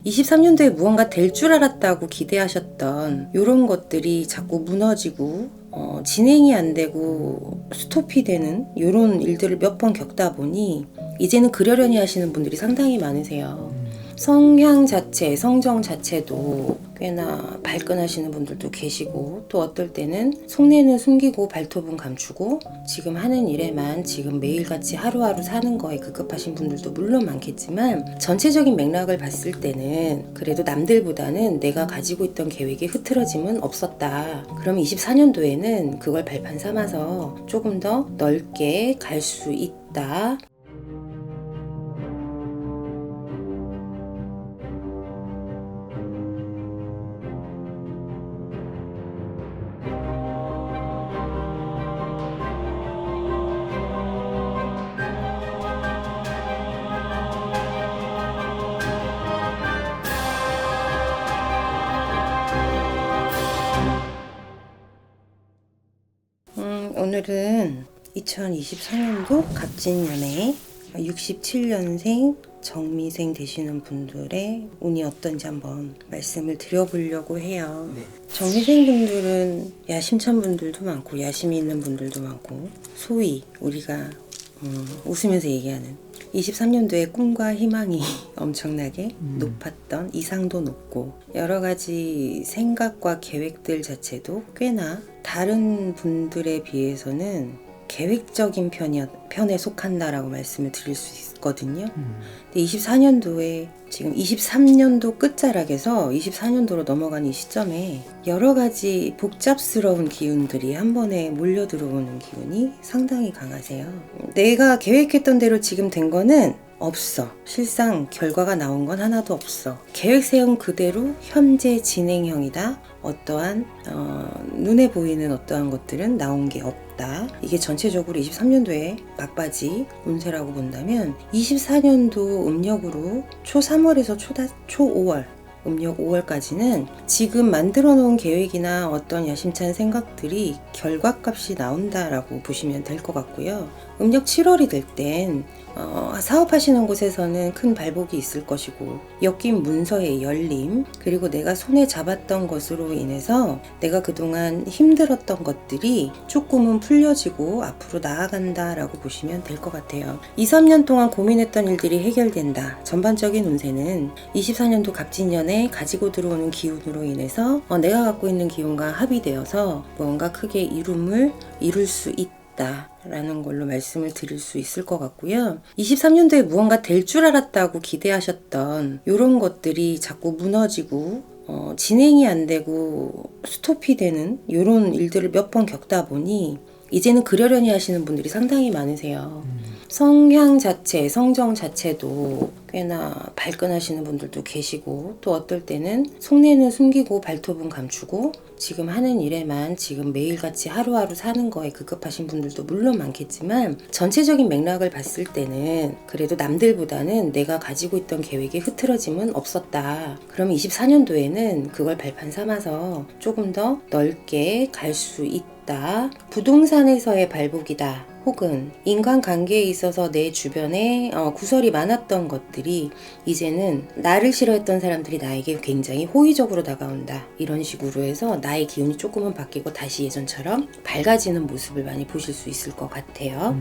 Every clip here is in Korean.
23년도에 무언가 될 줄 알았다고 기대하셨던 이런 것들이 자꾸 무너지고 진행이 안 되고 스톱이 되는 이런 일들을 몇 번 겪다 보니 이제는 그러려니 하시는 분들이 상당히 많으세요. 성향 자체, 성정 자체도 꽤나 발끈하시는 분들도 계시고, 또 어떨 때는 속내는 숨기고 발톱은 감추고 지금 하는 일에만 지금 매일같이 하루하루 사는 거에 급급하신 분들도 물론 많겠지만, 전체적인 맥락을 봤을 때는 그래도 남들보다는 내가 가지고 있던 계획이 흐트러짐은 없었다. 그럼 24년도에는 그걸 발판 삼아서 조금 더 넓게 갈 수 있다. 오늘은 2024년도 갑진년에 67년생 정미생 되시는 분들의 운이 어떤지 한번 말씀을 드려보려고 해요. 정미생 분들은 야심찬 분들도 많고 야심이 있는 분들도 많고, 소위 우리가 웃으면서 얘기하는 23년도에 꿈과 희망이 엄청나게 높았던, 이상도 높고 여러 가지 생각과 계획들 자체도 꽤나 다른 분들에 비해서는 계획적인 편에 속한다라고 말씀을 드릴 수 있거든요. 근데 24년도에 지금 23년도 끝자락에서 24년도로 넘어가는 이 시점에 여러 가지 복잡스러운 기운들이 한 번에 몰려 들어오는 기운이 상당히 강하세요. 내가 계획했던 대로 지금 된 거는 없어. 실상 결과가 나온 건 하나도 없어. 계획 세운 그대로 현재 진행형이다. 어떠한 눈에 보이는 어떠한 것들은 나온 게 없다. 이게 전체적으로 23년도에 막바지 운세라고 본다면, 24년도 음력으로 초 3월에서 초 5월, 음력 5월까지는 지금 만들어 놓은 계획이나 어떤 야심찬 생각들이 결과값이 나온다라고 보시면 될 것 같고요. 음력 7월이 될 땐 사업하시는 곳에서는 큰 발복이 있을 것이고, 엮인 문서의 열림, 그리고 내가 손에 잡았던 것으로 인해서 내가 그동안 힘들었던 것들이 조금은 풀려지고 앞으로 나아간다라고 보시면 될 것 같아요. 2, 3년 동안 고민했던 일들이 해결된다. 전반적인 운세는 24년도 갑진년에 가지고 들어오는 기운으로 인해서 내가 갖고 있는 기운과 합의되어서 무언가 크게 이룰 수 있다 라는 걸로 말씀을 드릴 수 있을 것 같고요. 23년도에 무언가 될 줄 알았다고 기대하셨던 이런 것들이 자꾸 무너지고 진행이 안 되고 스톱이 되는 이런 일들을 몇 번 겪다 보니 이제는 그러려니 하시는 분들이 상당히 많으세요. 성향 자체, 성정 자체도 꽤나 발끈하시는 분들도 계시고, 또 어떨 때는 속내는 숨기고 발톱은 감추고 지금 하는 일에만 지금 매일같이 하루하루 사는 거에 급급하신 분들도 물론 많겠지만, 전체적인 맥락을 봤을 때는 그래도 남들보다는 내가 가지고 있던 계획이 흐트러짐은 없었다. 그럼 24년도에는 그걸 발판 삼아서 조금 더 넓게 갈 수 있다. 부동산에서의 발복이다. 혹은 인간관계에 있어서 내 주변에 구설이 많았던 것들이 이제는 나를 싫어했던 사람들이 나에게 굉장히 호의적으로 다가온다. 이런 식으로 해서 나의 기운이 조금은 바뀌고 다시 예전처럼 밝아지는 모습을 많이 보실 수 있을 것 같아요.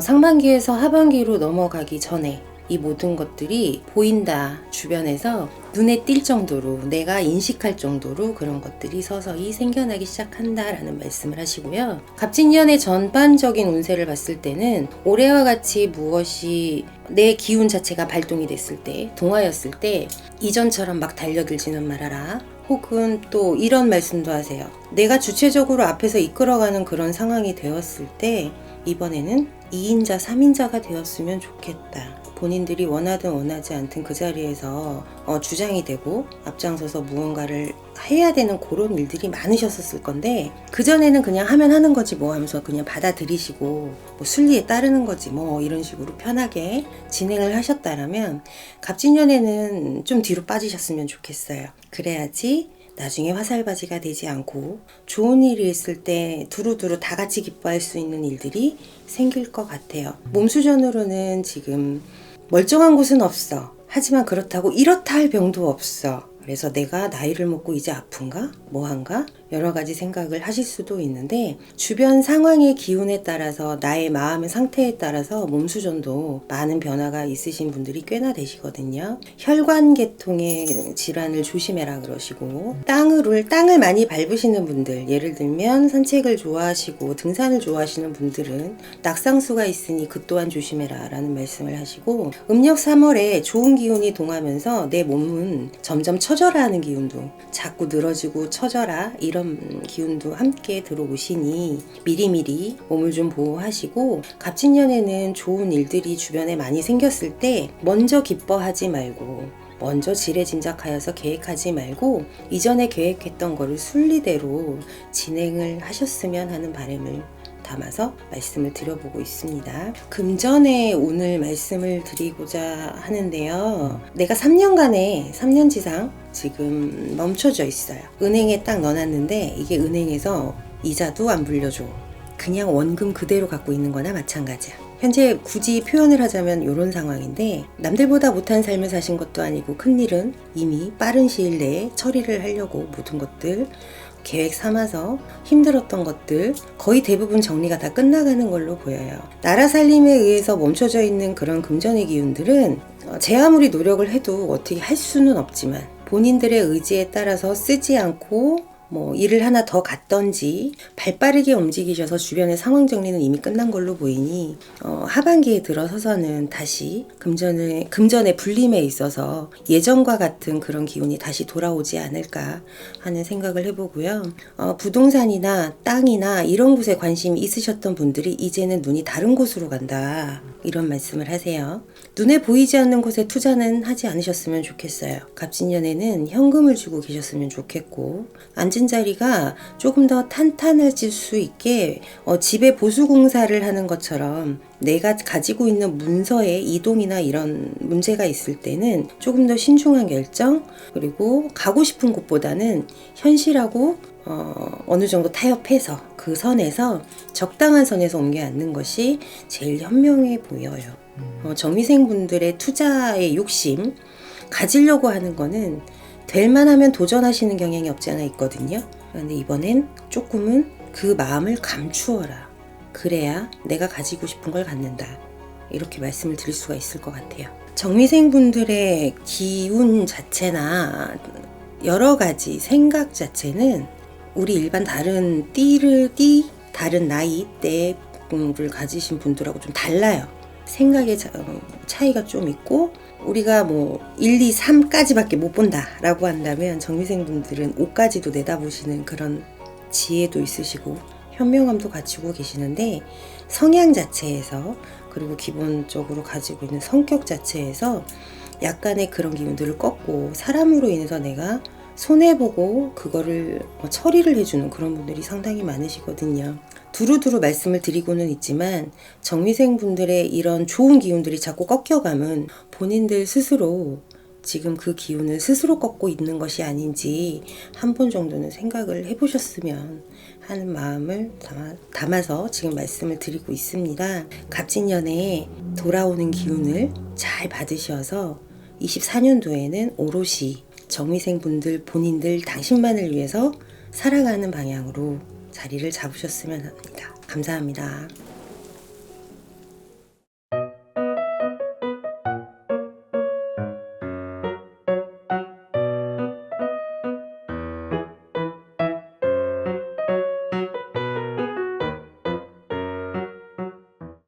상반기에서 하반기로 넘어가기 전에 이 모든 것들이 보인다. 주변에서 눈에 띌 정도로, 내가 인식할 정도로 그런 것들이 서서히 생겨나기 시작한다라는 말씀을 하시고요. 갑진년의 전반적인 운세를 봤을 때는 올해와 같이 무엇이 내 기운 자체가 발동이 됐을 때, 동화였을 때 이전처럼 막 달려들지는 말아라. 혹은 또 이런 말씀도 하세요. 내가 주체적으로 앞에서 이끌어가는 그런 상황이 되었을 때 이번에는 2인자, 3인자가 되었으면 좋겠다. 본인들이 원하든 원하지 않든 그 자리에서 주장이 되고 앞장서서 무언가를 해야 되는 그런 일들이 많으셨을 건데, 그전에는 그냥 하면 하는 거지 뭐 하면서 그냥 받아들이시고 뭐 순리에 따르는 거지 뭐 이런 식으로 편하게 진행을 하셨다라면, 갑진년에는 좀 뒤로 빠지셨으면 좋겠어요. 그래야지 나중에 화살바지가 되지 않고 좋은 일이 있을 때 두루두루 다 같이 기뻐할 수 있는 일들이 생길 것 같아요. 몸 수전으로는 지금 멀쩡한 곳은 없어. 하지만 그렇다고 이렇다 할 병도 없어. 그래서 내가 나이를 먹고 이제 아픈가? 뭐한가? 여러 가지 생각을 하실 수도 있는데 주변 상황의 기운에 따라서 나의 마음의 상태에 따라서 몸 수전도 많은 변화가 있으신 분들이 꽤나 되시거든요. 혈관계통의 질환을 조심해라 그러시고 땅을 많이 밟으시는 분들, 예를 들면 산책을 좋아하시고 등산을 좋아하시는 분들은 낙상수가 있으니 그 또한 조심해라 라는 말씀을 하시고 음력 3월에 좋은 기운이 동하면서 내 몸은 점점 처져라 하는 기운도 자꾸 늘어지고 처져라 이런 기운도 함께 들어오시니 미리미리 몸을 좀 보호하시고 갑진년에는 좋은 일들이 주변에 많이 생겼을 때 먼저 기뻐하지 말고 먼저 지레짐작하여서 계획하지 말고 이전에 계획했던 거를 순리대로 진행을 하셨으면 하는 바람을 담아서 말씀을 드려보고 있습니다. 금전에 오늘 말씀을 드리고자 하는데요. 내가 3년 지상 지금 멈춰져 있어요. 은행에 딱 넣어놨는데 이게 은행에서 이자도 안 불려줘. 그냥 원금 그대로 갖고 있는 거나 마찬가지야. 현재 굳이 표현을 하자면 이런 상황인데 남들보다 못한 삶을 사신 것도 아니고 큰일은 이미 빠른 시일 내에 처리를 하려고 모든 것들 계획 삼아서 힘들었던 것들 거의 대부분 정리가 다 끝나가는 걸로 보여요. 나라 살림에 의해서 멈춰져 있는 그런 금전의 기운들은 제 아무리 노력을 해도 어떻게 할 수는 없지만 본인들의 의지에 따라서 쓰지 않고 일을 하나 더 갔던지 발빠르게 움직이셔서 주변의 상황 정리는 이미 끝난 걸로 보이니 하반기에 들어서서는 다시 금전의 불림에 있어서 예전과 같은 그런 기운이 다시 돌아오지 않을까 하는 생각을 해보고요. 부동산이나 땅이나 이런 곳에 관심이 있으셨던 분들이 이제는 눈이 다른 곳으로 간다 이런 말씀을 하세요. 눈에 보이지 않는 곳에 투자는 하지 않으셨으면 좋겠어요. 갑진년에는 현금을 주고 계셨으면 좋겠고 앉은 자리가 조금 더 탄탄해질 수 있게 집에 보수공사를 하는 것처럼 내가 가지고 있는 문서에 이동이나 이런 문제가 있을 때는 조금 더 신중한 결정 그리고 가고 싶은 곳보다는 현실하고 어느 정도 타협해서 그 선에서 적당한 선에서 옮겨 앉는 것이 제일 현명해 보여요. 정미생 분들의 투자의 욕심 가지려고 하는 거는 될 만하면 도전하시는 경향이 없지 않아 있거든요. 그런데 이번엔 조금은 그 마음을 감추어라. 그래야 내가 가지고 싶은 걸 갖는다. 이렇게 말씀을 드릴 수가 있을 것 같아요. 정미생 분들의 기운 자체나 여러 가지 생각 자체는 우리 일반 다른 다른 나이대를 가지신 분들하고 좀 달라요. 생각의 차이가 좀 있고 우리가 1, 2, 3까지밖에 못 본다 라고 한다면 정미생 분들은 5까지도 내다보시는 그런 지혜도 있으시고 현명함도 갖추고 계시는데 성향 자체에서 그리고 기본적으로 가지고 있는 성격 자체에서 약간의 그런 기운들을 꺾고 사람으로 인해서 내가 손해보고 그거를 처리를 해주는 그런 분들이 상당히 많으시거든요. 두루두루 말씀을 드리고는 있지만 정미생 분들의 이런 좋은 기운들이 자꾸 꺾여가면 본인들 스스로 지금 그 기운을 스스로 꺾고 있는 것이 아닌지 한 번 정도는 생각을 해보셨으면 하는 마음을 담아서 지금 말씀을 드리고 있습니다. 갑진년에 돌아오는 기운을 잘 받으셔서 24년도에는 오롯이 정미생 분들 본인들 당신만을 위해서 살아가는 방향으로 자리를 잡으셨으면 합니다. 감사합니다.